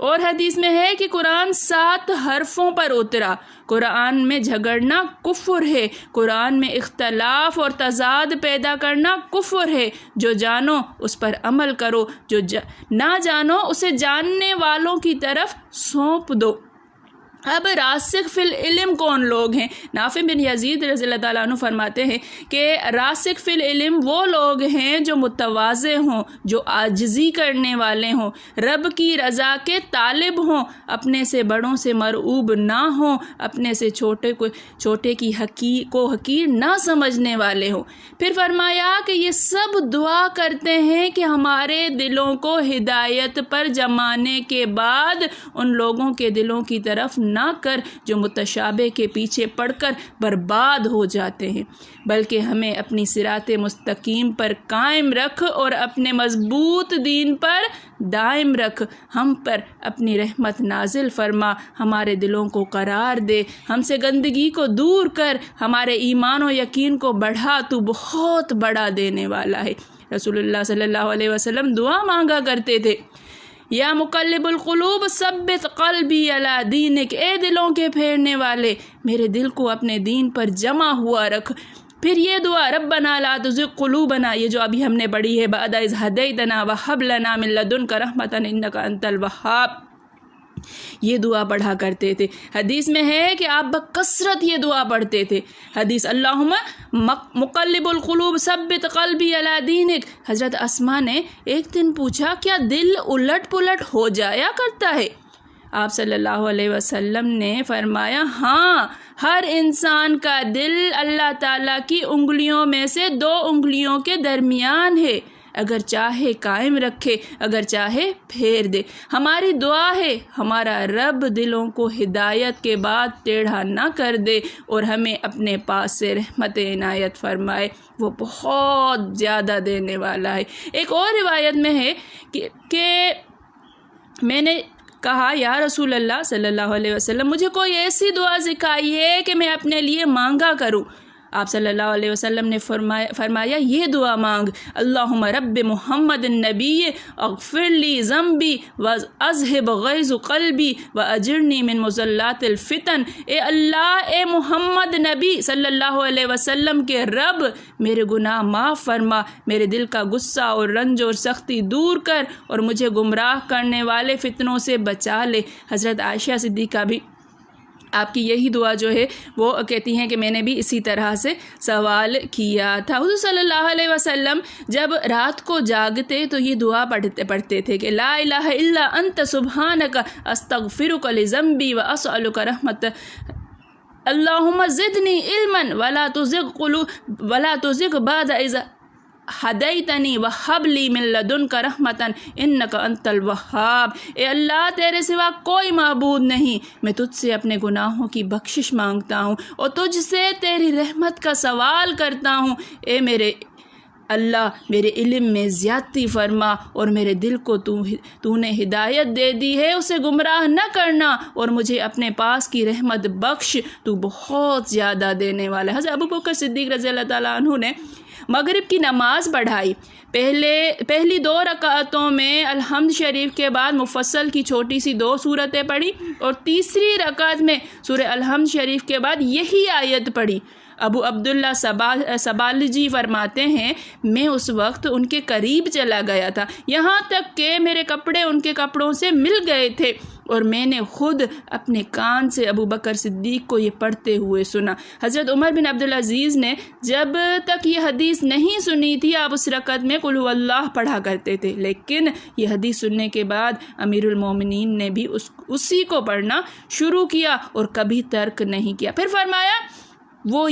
اور حدیث میں ہے کہ قرآن 7 حرفوں پر اترا۔ قرآن میں جھگڑنا کفر ہے، قرآن میں اختلاف اور تضاد پیدا کرنا کفر ہے۔ جو جانو اس پر عمل کرو، جو نہ جانو اسے جاننے والوں کی طرف سونپ دو۔ اب راسخ فی العلم کون لوگ ہیں؟ نافع بن یزید رضی اللہ تعالیٰ عنہ فرماتے ہیں کہ راسخ فی العلم وہ لوگ ہیں جو متواضع ہوں، جو عاجزی کرنے والے ہوں، رب کی رضا کے طالب ہوں، اپنے سے بڑوں سے مرعوب نہ ہوں، اپنے سے چھوٹے کی کو حقیر نہ سمجھنے والے ہوں۔ پھر فرمایا کہ یہ سب دعا کرتے ہیں کہ ہمارے دلوں کو ہدایت پر جمانے کے بعد ان لوگوں کے دلوں کی طرف نہ کر جو متشابہ کے پیچھے پڑ کر برباد ہو جاتے ہیں، بلکہ ہمیں اپنی صراط مستقیم پر قائم رکھ اور اپنے مضبوط دین پر دائم رکھ۔ ہم پر اپنی رحمت نازل فرما، ہمارے دلوں کو قرار دے، ہم سے گندگی کو دور کر، ہمارے ایمان و یقین کو بڑھا، تو بہت بڑا دینے والا ہے۔ رسول اللہ صلی اللہ علیہ وسلم دعا مانگا کرتے تھے، یا مقلب القلوب ثبت قلبی علی دینک، اے دلوں کے پھیرنے والے میرے دل کو اپنے دین پر جمع ہوا رکھ۔ پھر یہ دعا ربنا لا تزغ قلوبنا، یہ جو ابھی ہم نے پڑھی ہے، بعد اذ ہدیتنا وہب لنا من لدنک رحمۃ انک انت الوہاب، یہ دعا پڑھا کرتے تھے۔ حدیث میں ہے کہ آپ بکثرت یہ دعا پڑھتے تھے۔ حدیث اللہم مقلب القلوب ثبت قلبی علی دینک۔ حضرت اسماء نے ایک دن پوچھا کیا دل الٹ پلٹ ہو جایا کرتا ہے؟ آپ صلی اللہ علیہ وسلم نے فرمایا ہاں، ہر انسان کا دل اللہ تعالیٰ کی انگلیوں میں سے 2 انگلیوں کے درمیان ہے، اگر چاہے قائم رکھے، اگر چاہے پھیر دے۔ ہماری دعا ہے ہمارا رب دلوں کو ہدایت کے بعد ٹیڑھا نہ کر دے اور ہمیں اپنے پاس سے رحمت عنایت فرمائے، وہ بہت زیادہ دینے والا ہے۔ ایک اور روایت میں ہے کہ میں نے کہا یا رسول اللہ صلی اللہ علیہ وسلم مجھے کوئی ایسی دعا سکھائیے کہ میں اپنے لیے مانگا کروں۔ آپ صلی اللہ علیہ وسلم نے فرمایا یہ دعا مانگ، اللہم رب محمد النبی اغفر لی ذنبی واذہب غیظ قلبی واجرنی من مضلات الفتن، اے اللہ، اے محمد نبی صلی اللہ علیہ وسلم کے رب، میرے گناہ معاف فرما، میرے دل کا غصہ اور رنج اور سختی دور کر اور مجھے گمراہ کرنے والے فتنوں سے بچا لے۔ حضرت عائشہ صدیقہ بھی آپ کی یہی دعا جو ہے وہ کہتی ہیں کہ میں نے بھی اسی طرح سے سوال کیا تھا۔ حضور صلی اللہ علیہ وسلم جب رات کو جاگتے تو یہ دعا پڑھتے تھے کہ لا الہ الا انت سبحانک استغفرک لذنبی واسألک رحمت، اللہم زدنی علما ولا تزغ بعد اذ ہدیتنی وہب لی من لدنک رحمۃ انک انت الوہاب، اے اللہ تیرے سوا کوئی معبود نہیں، میں تجھ سے اپنے گناہوں کی بخشش مانگتا ہوں اور تجھ سے تیری رحمت کا سوال کرتا ہوں۔ اے میرے اللہ، میرے علم میں زیادتی فرما اور میرے دل کو تو نے ہدایت دے دی ہے، اسے گمراہ نہ کرنا اور مجھے اپنے پاس کی رحمت بخش، تو بہت زیادہ دینے والا ہے۔ حضرت ابوبکر صدیق رضی اللہ تعالیٰ عنہ نے مغرب کی نماز پڑھائی۔ پہلی 2 رکعتوں میں الحمد شریف کے بعد مفصل کی چھوٹی سی 2 سورتیں پڑھی اور تیسری رکعت میں سورہ الحمد شریف کے بعد یہی آیت پڑھی۔ ابو عبداللہ سبالجی فرماتے ہیں میں اس وقت ان کے قریب چلا گیا تھا، یہاں تک کہ میرے کپڑے ان کے کپڑوں سے مل گئے تھے اور میں نے خود اپنے کان سے ابو بکر صدیق کو یہ پڑھتے ہوئے سنا۔ حضرت عمر بن عبدالعزیز نے جب تک یہ حدیث نہیں سنی تھی آپ اس رکعت میں قل هو اللہ پڑھا کرتے تھے، لیکن یہ حدیث سننے کے بعد امیر المومنین نے بھی اسی کو پڑھنا شروع کیا اور کبھی ترک نہیں کیا۔ پھر فرمایا وہ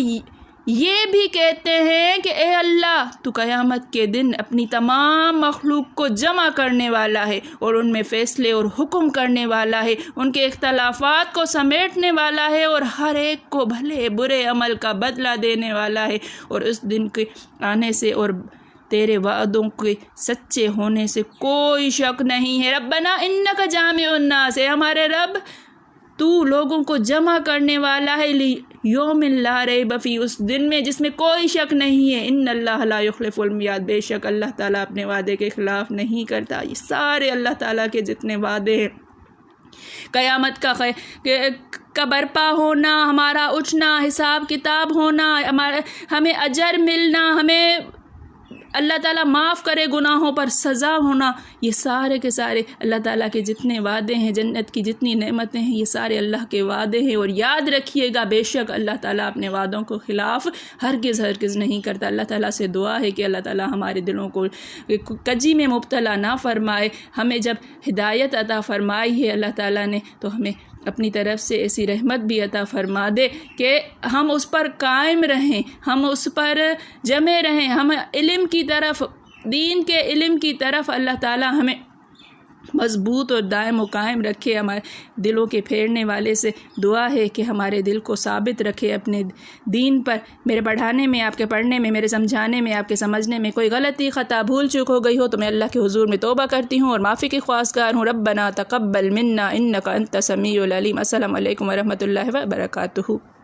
یہ بھی کہتے ہیں کہ اے اللہ تو قیامت کے دن اپنی تمام مخلوق کو جمع کرنے والا ہے اور ان میں فیصلے اور حکم کرنے والا ہے، ان کے اختلافات کو سمیٹنے والا ہے اور ہر ایک کو بھلے برے عمل کا بدلہ دینے والا ہے، اور اس دن کے آنے سے اور تیرے وعدوں کے سچے ہونے سے کوئی شک نہیں ہے۔ ربنا انک جامع الناس، اے ہمارے رب تو لوگوں کو جمع کرنے والا ہے، یوم لا ریب فیہ، اس دن میں جس میں کوئی شک نہیں ہے، ان اللہ لا یخلف المیعاد، بے شک اللہ تعالیٰ اپنے وعدے کے خلاف نہیں کرتا۔ یہ سارے اللہ تعالیٰ کے جتنے وعدے ہیں قیامت کا برپا ہونا، ہمارا اٹھنا، حساب کتاب ہونا، ہمیں اجر ملنا، ہمیں اللہ تعالیٰ معاف کرے گناہوں پر سزا ہونا، یہ سارے کے سارے اللہ تعالیٰ کے جتنے وعدے ہیں، جنت کی جتنی نعمتیں ہیں، یہ سارے اللہ کے وعدے ہیں۔ اور یاد رکھیے گا بے شک اللہ تعالیٰ اپنے وعدوں کو خلاف ہرگز نہیں کرتا۔ اللہ تعالیٰ سے دعا ہے کہ اللہ تعالیٰ ہمارے دلوں کو کجی میں مبتلا نہ فرمائے۔ ہمیں جب ہدایت عطا فرمائی ہے اللہ تعالیٰ نے تو ہمیں اپنی طرف سے ایسی رحمت بھی عطا فرما دے کہ ہم اس پر قائم رہیں، ہم اس پر جمے رہیں، ہم علم کی طرف، دین کے علم کی طرف اللہ تعالیٰ ہمیں مضبوط اور دائم و قائم رکھے۔ ہمارے دلوں کے پھیرنے والے سے دعا ہے کہ ہمارے دل کو ثابت رکھے اپنے دین پر۔ میرے پڑھانے میں، آپ کے پڑھنے میں، میرے سمجھانے میں، آپ کے سمجھنے میں کوئی غلطی، خطا، بھول چوک ہو گئی ہو تو میں اللہ کے حضور میں توبہ کرتی ہوں اور معافی کی خواستگار ہوں۔ ربنا تقبل منا انک انت السمیع العلیم۔ السلام علیکم ورحمۃ اللہ وبرکاتہ۔